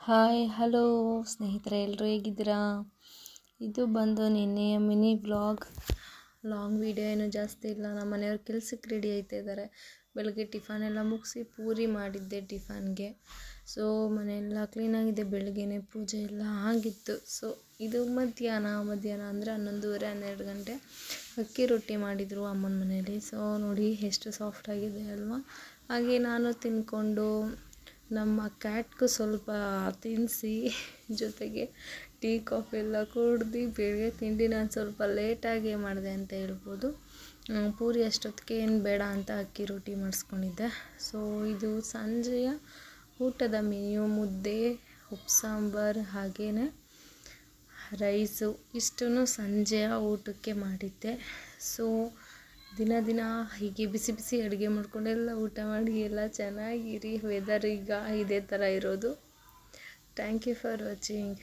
Hi hello ಸ್ನೇಹಿತರೆ, ಎಲ್ಲರೂ ಹೇಗಿದ್ದೀರಾ? ಇದು ಬಂದು ನಿನ್ನೆಯ ಮಿನಿ ವ್ಲಾಗ್. ಲಾಂಗ್ ವೀಡಿಯೋ ಏನೂ ಜಾಸ್ತಿ ಇಲ್ಲ. ನಮ್ಮ ಮನೆಯವ್ರು ಕೆಲ್ಸಕ್ಕೆ ರೆಡಿ ಆಯ್ತಾ ಇದ್ದಾರೆ. ಬೆಳಗ್ಗೆ ಟಿಫನ್ ಎಲ್ಲ ಮುಗಿಸಿ ಪೂರಿ ಮಾಡಿದ್ದೆ ಟಿಫನ್ಗೆ. ಸೊ ಮನೆಯೆಲ್ಲ ಕ್ಲೀನಾಗಿದೆ. ಬೆಳಗ್ಗೆನೇ ಪೂಜೆ ಎಲ್ಲ ಆಗಿತ್ತು. ಸೊ ಇದು ಮಧ್ಯಾಹ್ನ ಅಂದರೆ 11:30 12 ಗಂಟೆ ಅಕ್ಕಿ ರೊಟ್ಟಿ ಮಾಡಿದರು ಅಮ್ಮನ ಮನೇಲಿ. ಸೊ ನೋಡಿ ಎಷ್ಟು ಸಾಫ್ಟಾಗಿದೆ ಅಲ್ವಾ. ಹಾಗೆ ನಾನು ತಿಂದ್ಕೊಂಡು ನಮ್ಮ ಕ್ಯಾಟ್ಗೂ ಸ್ವಲ್ಪ ತಿನ್ನಿಸಿ, ಜೊತೆಗೆ ಟೀ ಕಾಫಿ ಎಲ್ಲ ಕುಡ್ದು ಬೆಳಗ್ಗೆ ತಿಂಡಿ ನಾನು ಸ್ವಲ್ಪ ಲೇಟಾಗಿ ಮಾಡಿದೆ ಅಂತ ಹೇಳ್ಬೋದು. ಪೂರಿ ಅಷ್ಟೊತ್ತಿಗೆ ಏನು ಬೇಡ ಅಂತ ಅಕ್ಕಿ ರೊಟ್ಟಿ ಮಾಡಿಸ್ಕೊಂಡಿದ್ದೆ. ಸೊ ಇದು ಸಂಜೆಯ ಊಟದ ಮೆನ್ಯೂ. ಮುದ್ದೆ, ಉಪ್ಪು ಸಾಂಬಾರು ಹಾಗೆಯೇ ರೈಸು ಇಷ್ಟನ್ನು ಸಂಜೆಯ ಊಟಕ್ಕೆ ಮಾಡಿದ್ದೆ. ಸೊ ದಿನ ಹೀಗೆ ಬಿಸಿ ಬಿಸಿ ಅಡುಗೆ ಮಾಡ್ಕೊಂಡೆಲ್ಲ ಊಟ ಮಾಡಿ ಎಲ್ಲ ಚೆನ್ನಾಗಿರಿ. ವೆದರ್ ಈಗ ಇದೇ ಥರ ಇರೋದು. Thank you for watching.